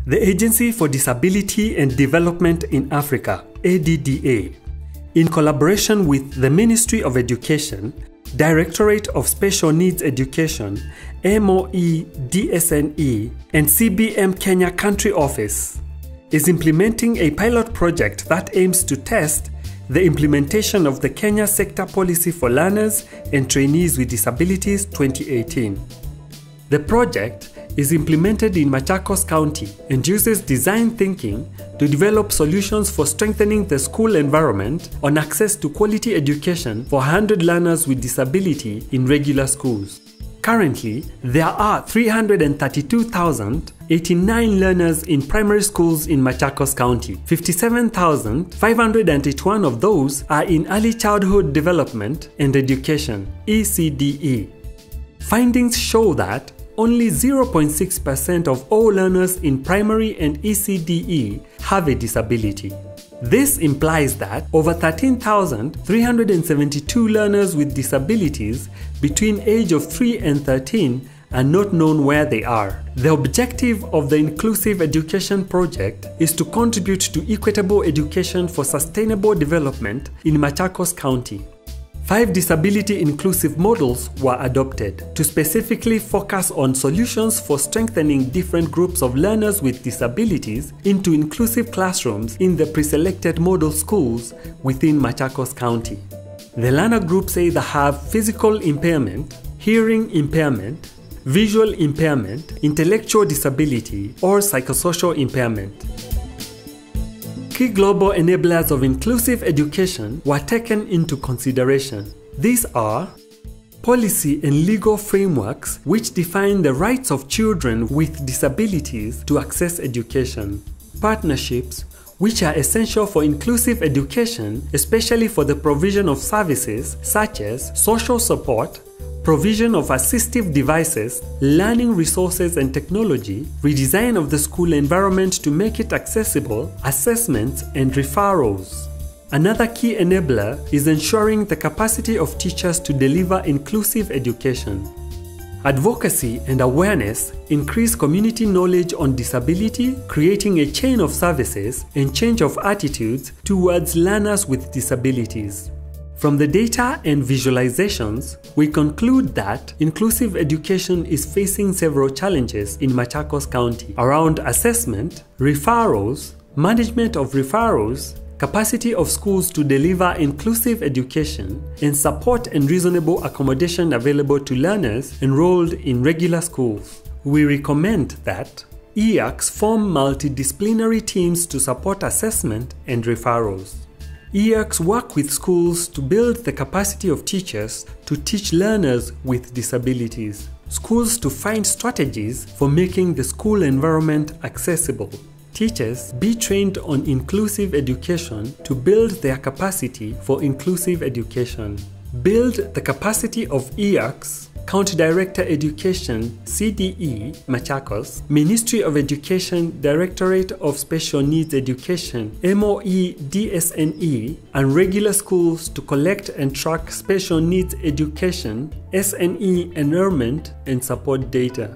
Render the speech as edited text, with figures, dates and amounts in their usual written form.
The Agency for Disability and Development in Africa, ADDA, in collaboration with the Ministry of Education, Directorate of Special Needs Education, MOE DSNE, and CBM Kenya Country Office, is implementing a pilot project that aims to test the implementation of the Kenya Sector Policy for Learners and Trainees with Disabilities 2018. The project is implemented in Machakos County and uses design thinking to develop solutions for strengthening the school environment on access to quality education for 100 learners with disability in regular schools. Currently, there are 332,089 learners in primary schools in Machakos County. 57,581 of those are in Early Childhood Development and Education, ECDE. Findings show that only 0.6% of all learners in primary and ECDE have a disability. This implies that over 13,372 learners with disabilities between age of 3 and 13 are not known where they are. The objective of the Inclusive Education Project is to contribute to equitable education for sustainable development in Machakos County. 5 disability-inclusive models were adopted to specifically focus on solutions for strengthening different groups of learners with disabilities into inclusive classrooms in the pre-selected model schools within Machakos County. The learner groups either have physical impairment, hearing impairment, visual impairment, intellectual disability, or psychosocial impairment. Key global enablers of inclusive education were taken into consideration. These are policy and legal frameworks which define the rights of children with disabilities to access education, partnerships which are essential for inclusive education, especially for the provision of services such as social support, provision of assistive devices, learning resources and technology, redesign of the school environment to make it accessible, assessments, and referrals. Another key enabler is ensuring the capacity of teachers to deliver inclusive education. Advocacy and awareness increase community knowledge on disability, creating a chain of services and change of attitudes towards learners with disabilities. From the data and visualizations, we conclude that inclusive education is facing several challenges in Machakos County around assessment, referrals, management of referrals, capacity of schools to deliver inclusive education, and support and reasonable accommodation available to learners enrolled in regular schools. We recommend that IEPIs form multidisciplinary teams to support assessment and referrals. IEPIs work with schools to build the capacity of teachers to teach learners with disabilities. Schools to find strategies for making the school environment accessible. Teachers be trained on inclusive education to build their capacity for inclusive education. Build the capacity of IEPIs, County Director Education, CDE, Machakos, Ministry of Education, Directorate of Special Needs Education, MOE DSNE, and regular schools to collect and track special needs education, SNE enrollment, and support data.